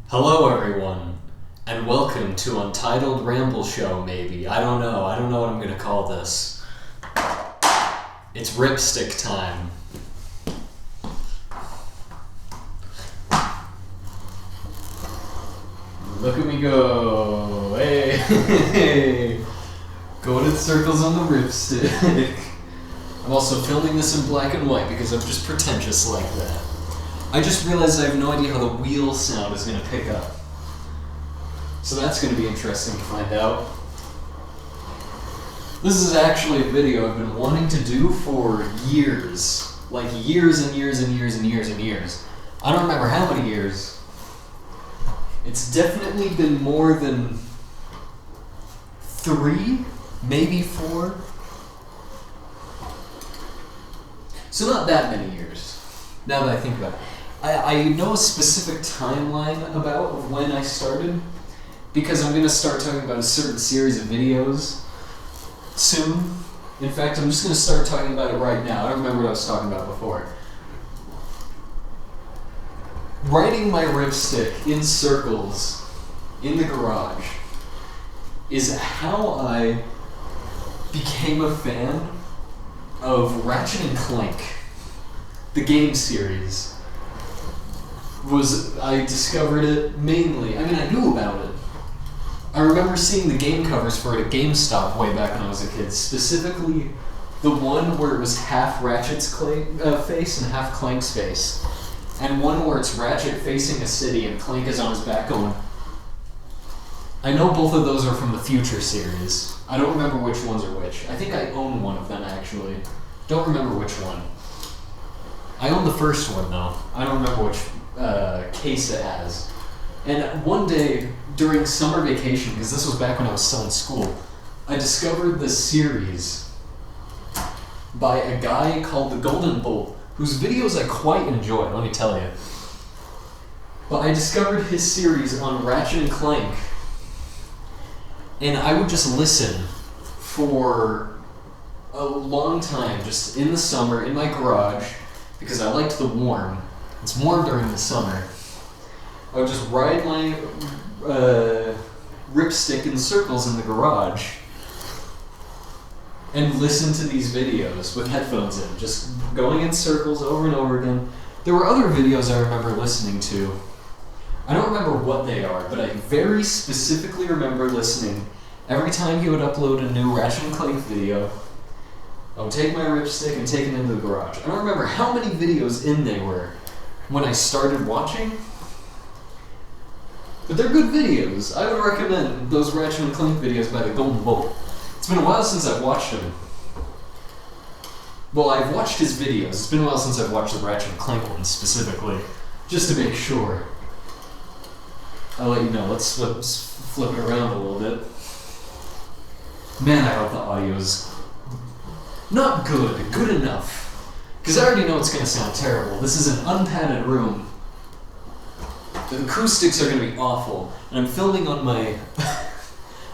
Hello everyone, and welcome to Untitled Ramble Show, maybe. I don't know what I'm gonna call this. It's Ripstick time. Look at me go, hey, going in circles on the Ripstick. I'm also filming this in black and white because I'm just pretentious like that. I just realized I have no idea how the wheel sound is going to pick up. So that's going to be interesting to find out. This is actually a video I've been wanting to do for years. Like years and years and years and years and years. I don't remember how many years. It's definitely been more than 3, maybe 4. So not that many years, now that I think about it. I know a specific timeline of when I started, because I'm going to start talking about a certain series of videos soon. In fact, I'm just going to start talking about it right now. I don't remember what I was talking about before. Riding my Ripstick in circles in the garage is how I became a fan of Ratchet and Clank, the game series. I discovered it mainly, I knew about it. I remember seeing the game covers for it at GameStop way back when I was a kid, specifically the one where it was half Ratchet's face and half Clank's face, and one where it's Ratchet facing a city and Clank is on his back going. I know both of those are from the Future series. I don't remember which ones are which. I think I own one of them, actually. Don't remember which one. I own the first one, though. I don't remember which case it has. And one day, during summer vacation, because this was back when I was still in school, I discovered this series by a guy called The Golden Bolt, whose videos I quite enjoy, let me tell you. But I discovered his series on Ratchet and Clank, and I would just listen for a long time, just in the summer, in my garage, because I liked the warm. It's warm during the summer. I would just ride my Ripstick in circles in the garage and listen to these videos with headphones in, just going in circles over and over again. There were other videos I remember listening to. I don't remember what they are, but I very specifically remember listening every time he would upload a new Ratchet and Clank video. I would take my Ripstick and take it into the garage. I don't remember how many videos in they were when I started watching, but they're good videos. I would recommend those Ratchet and Clank videos by the Golden Bolt. It's been a while since I've watched them. Well, I've watched his videos. It's been a while since I've watched the Ratchet and Clank ones specifically, just to make sure. I'll let you know. Let's flip it around a little bit. Man, I hope the audio's not good enough. Because I already know it's going to sound terrible. This is an unpadded room. The acoustics are going to be awful. And I'm filming on my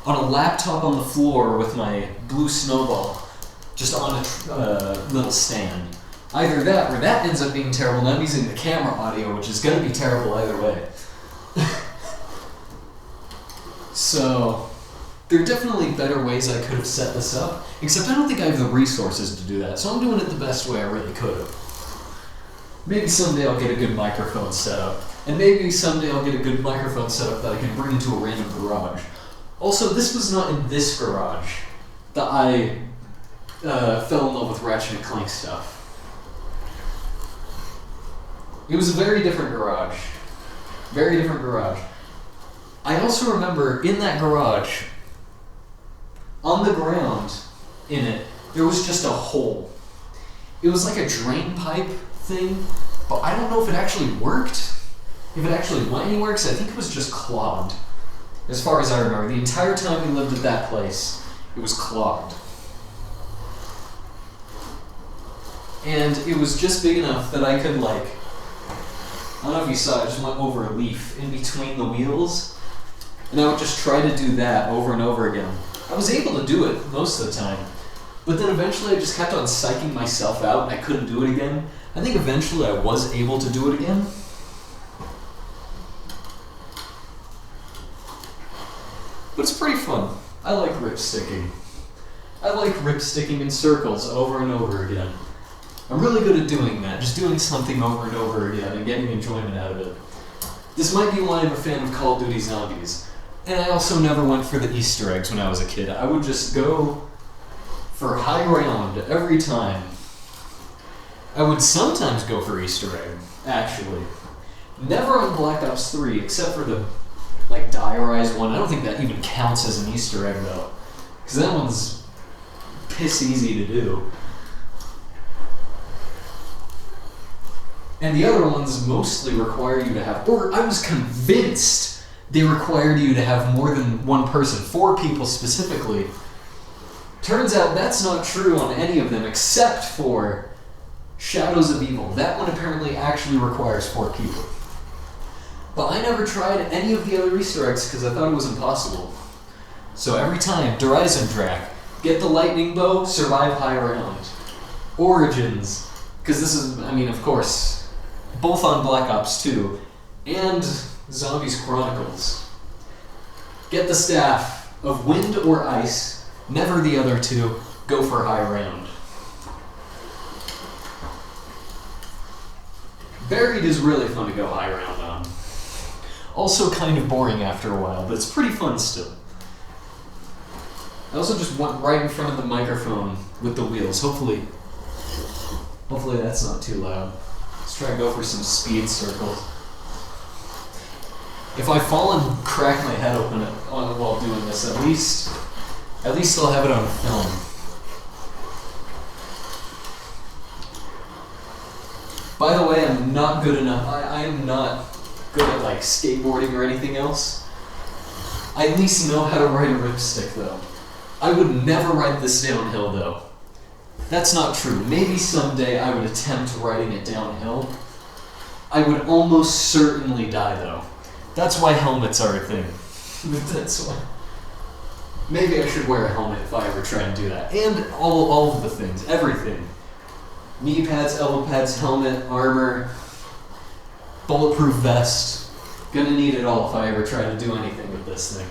on a laptop on the floor with my blue snowball just on a little stand. Either that or that ends up being terrible and I'm using the camera audio, which is going to be terrible either way. So there are definitely better ways I could have set this up, except I don't think I have the resources to do that, so I'm doing it the best way I really could have. Maybe someday I'll get a good microphone set up, and maybe someday I'll get a good microphone set up that I can bring into a random garage. Also, this was not in this garage that I fell in love with Ratchet and Clank stuff. It was a very different garage. Very different garage. I also remember in that garage, on the ground in it, there was just a hole. It was like a drain pipe thing, but I don't know if it actually worked. If it actually went anywhere, because I think it was just clogged. As far as I remember, the entire time we lived at that place, it was clogged. And it was just big enough that I could, I don't know if you saw, I just went over a leaf in between the wheels, and I would just try to do that over and over again. I was able to do it most of the time, but then eventually I just kept on psyching myself out and I couldn't do it again. I think eventually I was able to do it again. But it's pretty fun. I like ripsticking. I like ripsticking in circles over and over again. I'm really good at doing that, just doing something over and over again and getting enjoyment out of it. This might be why I'm a fan of Call of Duty Zombies. And I also never went for the Easter eggs when I was a kid. I would just go for high ground every time. I would sometimes go for Easter egg, actually. Never on Black Ops 3, except for the diarized one. I don't think that even counts as an Easter egg, though. Because that one's piss easy to do. And the other ones mostly require you to have, or I was convinced they required you to have more than one person, 4 people specifically. Turns out that's not true on any of them except for Shadows of Evil. That one apparently actually requires 4 people. But I never tried any of the other Easter eggs because I thought it was impossible. So every time, Dreisendrach, get the lightning bow, survive high round. Origins, because this is, of course, both on Black Ops 2 and Zombies Chronicles. Get the staff of wind or ice, never the other two, go for high round. Buried is really fun to go high round on. Also kind of boring after a while, but it's pretty fun still. I also just went right in front of the microphone with the wheels. Hopefully that's not too loud. Let's try and go for some speed circles. If I fall and crack my head open while doing this, at least I'll have it on film. By the way, I'm not good enough. I am not good at skateboarding or anything else. I at least know how to ride a ripstick though. I would never ride this downhill though. That's not true. Maybe someday I would attempt riding it downhill. I would almost certainly die though. That's why helmets are a thing. That's why. Maybe I should wear a helmet if I ever try and do that. And all of the things, everything. Knee pads, elbow pads, helmet, armor, bulletproof vest. Gonna need it all if I ever try to do anything with this thing.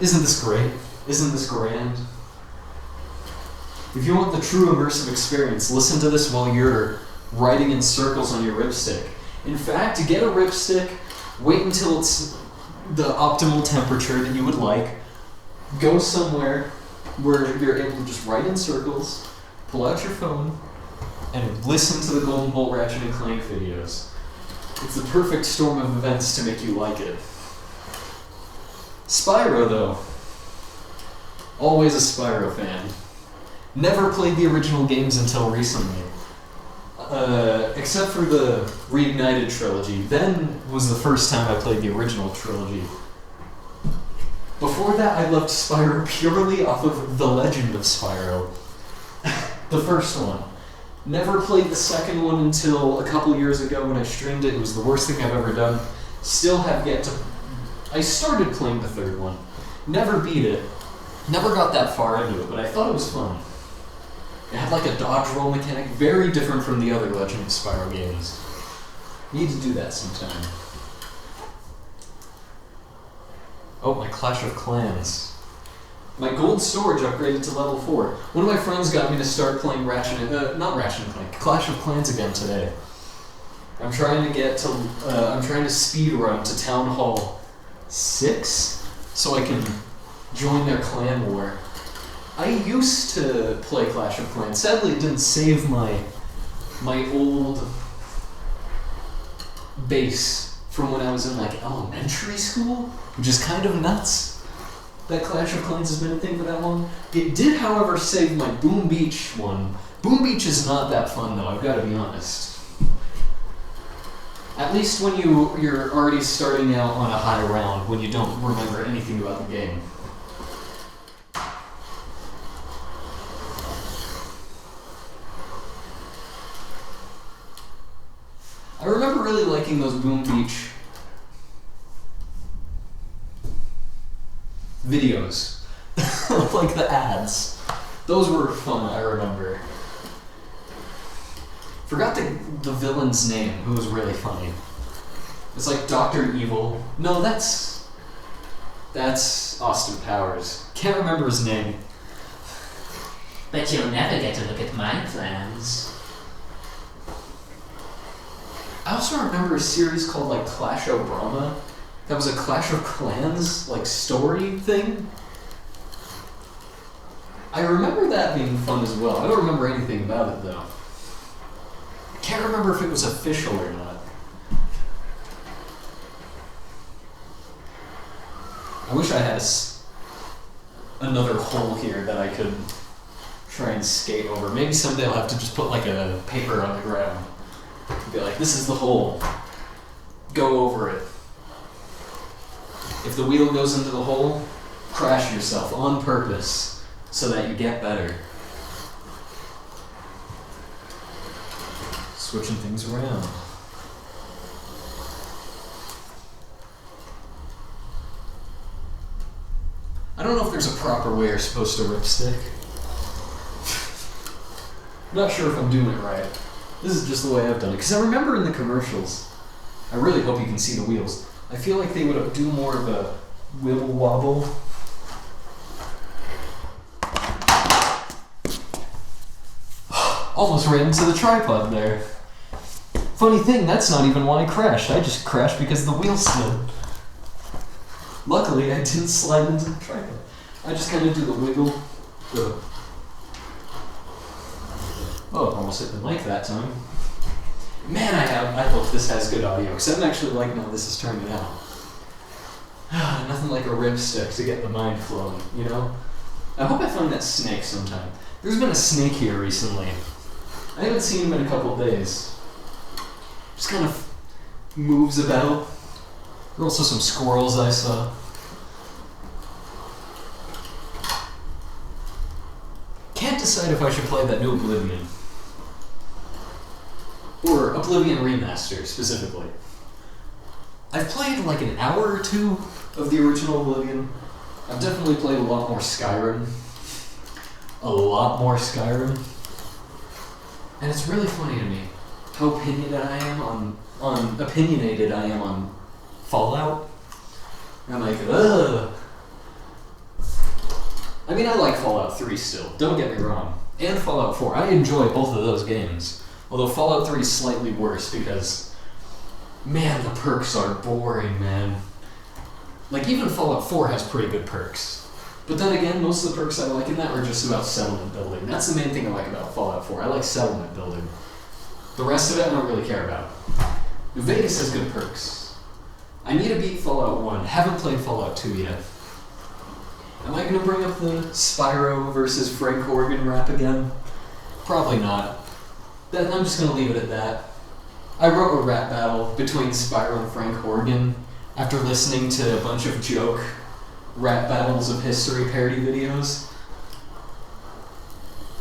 Isn't this great? Isn't this grand? If you want the true immersive experience, listen to this while you're riding in circles on your ripstick. In fact, to get a ripstick, wait until it's the optimal temperature that you would like. Go somewhere where you're able to just ride in circles, pull out your phone, and listen to the Golden Bolt Ratchet and Clank videos. It's the perfect storm of events to make you like it. Spyro, though. Always a Spyro fan. Never played the original games until recently. Except for the Reignited trilogy. Then was the first time I played the original trilogy. Before that, I loved Spyro purely off of The Legend of Spyro. The first one. Never played the second one until a couple years ago when I streamed it. It was the worst thing I've ever done. Still have yet to... I started playing the third one. Never beat it. Never got that far into it, but I thought it was fun. It had a dodge roll mechanic, very different from the other Legend of Spyro games. Need to do that sometime. Oh, my Clash of Clans. My gold storage upgraded to level 4. One of my friends got me to start playing not Ratchet and Clank, Clash of Clans again today. I'm trying to speed run to Town Hall 6 so I can join their clan war. I used to play Clash of Clans. Sadly, it didn't save my old base from when I was in elementary school, which is kind of nuts that Clash of Clans has been a thing for that long. It did, however, save my Boom Beach one. Boom Beach is not that fun, though, I've got to be honest. At least when you're already starting out on a high round, when you don't remember anything about the game. I remember really liking those Boom Beach videos. Like the ads. Those were fun, I remember. Forgot the villain's name, who was really funny. It's like Dr. Evil. No, that's That's Austin Powers. Can't remember his name. But you'll never get to look at my plans. I also remember a series called like Clash of Brahma. That was a Clash of Clans like story thing. I remember that being fun as well. I don't remember anything about it though. Can't remember if it was official or not. I wish I had another hole here that I could try and skate over. Maybe someday I'll have to just put like a paper on the ground. Be like, this is the hole. Go over it. If the wheel goes into the hole, crash yourself on purpose so that you get better. Switching things around. I don't know if there's a proper way you're supposed to ripstick. I'm not sure if I'm doing it right. This is just the way I've done it. Because I remember in the commercials, I really hope you can see the wheels. I feel like they would do more of a wibble wobble. Almost ran into the tripod there. Funny thing, that's not even why I crashed. I just crashed because the wheel slid. Luckily, I didn't slide into the tripod. I just kind of do the wiggle. Oh, almost hit the mic that time. Man, I hope this has good audio, because I'm actually liking how this is turning out. Nothing like a ripstick to get the mind flowing, you know? I hope I find that snake sometime. There's been a snake here recently. I haven't seen him in a couple of days. Just kind of moves about. There were also some squirrels I saw. Can't decide if I should play that new Oblivion. Or Oblivion Remaster, specifically. I've played like an hour or two of the original Oblivion. I've definitely played a lot more Skyrim. A lot more Skyrim. And it's really funny to me how opinionated I am on Fallout. And I'm like, ugh. I mean, I like Fallout 3 still, don't get me wrong. And Fallout 4. I enjoy both of those games. Although Fallout 3 is slightly worse because, man, the perks are boring, man. Like, even Fallout 4 has pretty good perks. But then again, most of the perks I like in that are just about settlement building. That's the main thing I like about Fallout 4. I like settlement building. The rest of it I don't really care about. New Vegas has good perks. I need to beat Fallout 1. Haven't played Fallout 2 yet. Am I going to bring up the Spyro versus Frank Horgan rap again? Probably not. Then I'm just going to leave it at that. I wrote a rap battle between Spyro and Frank Horgan after listening to a bunch of joke rap battles of history parody videos.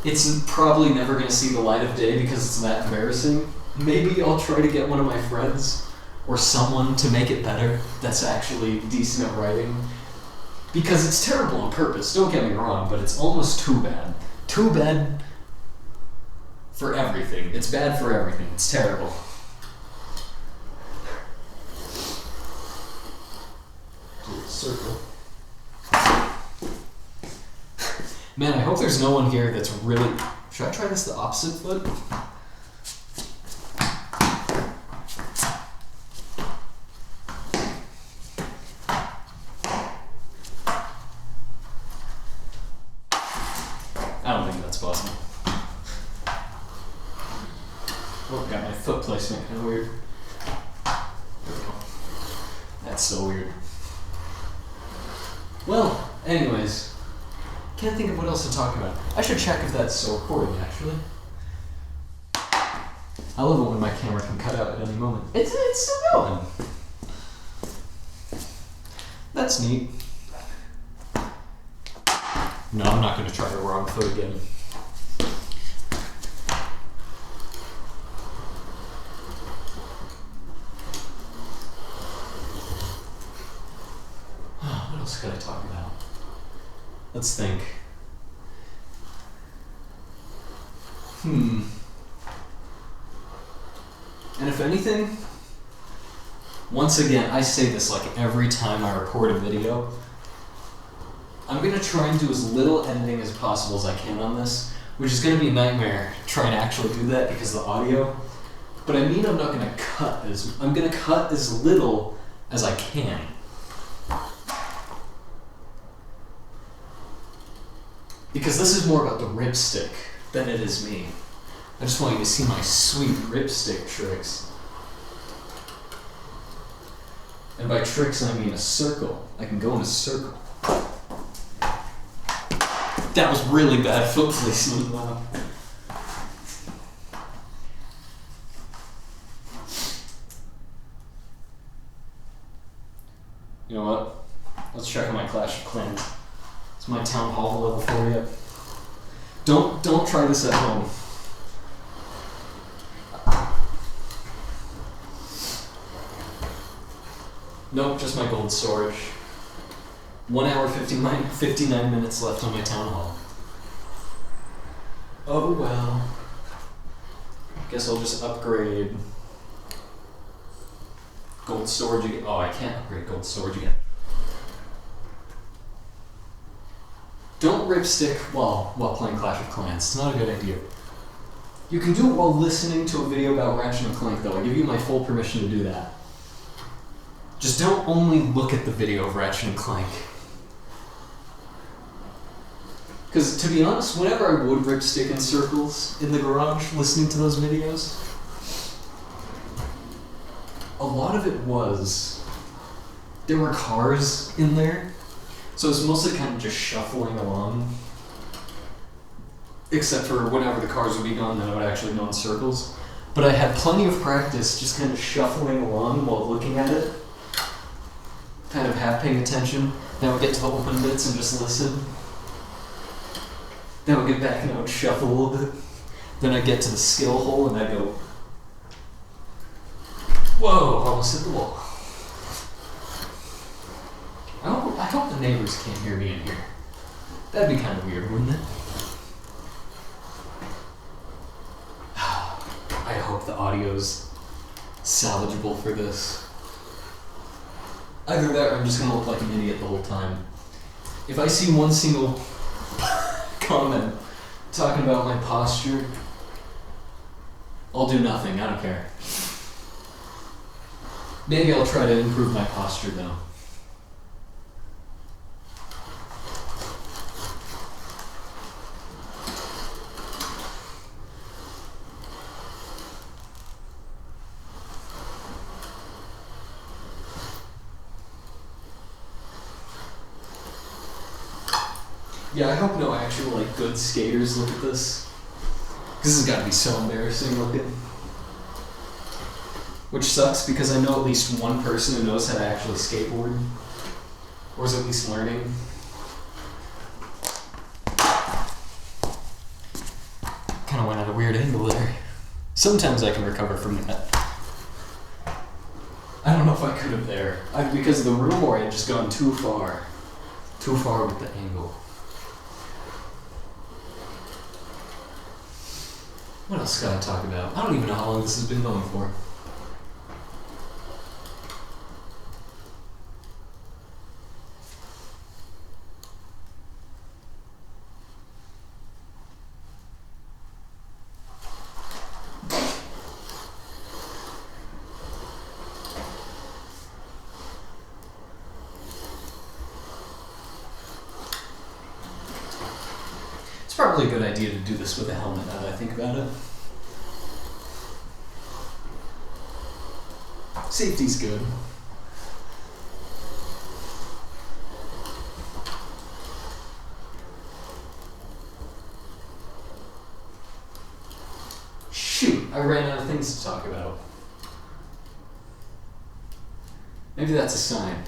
It's probably never going to see the light of day because it's that embarrassing. Maybe I'll try to get one of my friends or someone to make it better that's actually decent at writing. Because it's terrible on purpose, don't get me wrong, but it's almost too bad. Too bad for everything. It's bad for everything. It's terrible. Do a circle. Man, I hope there's no one here that's really... Should I try this the opposite foot? I don't think that's possible. Oh, got my foot placement kind of weird. There we go. That's so weird. Well, anyways, can't think of what else to talk about. I should check if that's still recording, actually. I love it when my camera can cut out at any moment. It's still going. That's neat. No, I'm not going to try the wrong foot again. What else could I talk about? Let's think. And if anything, once again, I say this like every time I record a video, I'm gonna try and do as little editing as possible as I can on this, which is gonna be a nightmare trying to actually do that because of the audio. But I mean I'm gonna cut as little as I can. Because this is more about the Ripstick than it is me. I just want you to see my sweet Ripstick tricks. And by tricks I mean a circle. I can go in a circle. That was really bad foot placement. Wow. You know what? Let's check on my Clash of Clans. It's my town hall level for you. Don't try this at home. Nope, just my gold storage. 1 hour 59 minutes left on my town hall. Oh well. Guess I'll just upgrade gold storage again. Oh, I can't upgrade gold storage again. Don't Ripstick while playing Clash of Clans. It's not a good idea. You can do it while listening to a video about Ratchet and Clank though. I give you my full permission to do that. Just don't only look at the video of Ratchet and Clank. Because to be honest, whenever I would Ripstick in circles in the garage listening to those videos, a lot of it was, there were cars in there, so it was mostly kind of just shuffling along. Except for whenever the cars would be gone, then I would actually go in circles. But I had plenty of practice just kind of shuffling along while looking at it. Kind of half paying attention. Then I would get to the open bits and just listen. Then I would get back and I would shuffle a little bit. Then I'd get to the skill hole and I'd go, whoa, almost hit the wall. I hope the neighbors can't hear me in here. That'd be kind of weird, wouldn't it? I hope the audio's salvageable for this. Either that or I'm just gonna look like an idiot the whole time. If I see one single comment talking about my posture, I'll do nothing, I don't care. Maybe I'll try to improve my posture though. Yeah, I hope no actual good skaters look at this. This has got to be so embarrassing looking. Which sucks because I know at least one person who knows how to actually skateboard. Or is at least learning. Kinda went at a weird angle there. Sometimes I can recover from that. I don't know if I could have there. Because of the room or I had just gone too far. Too far with the angle. What else can I talk about? I don't even know how long this has been going for. It's probably a good idea to do this with a helmet now that I think about it. Safety's good. Shoot, I ran out of things to talk about. Maybe that's a sign.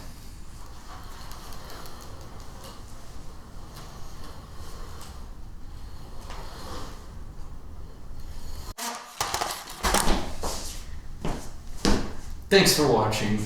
Thanks for watching.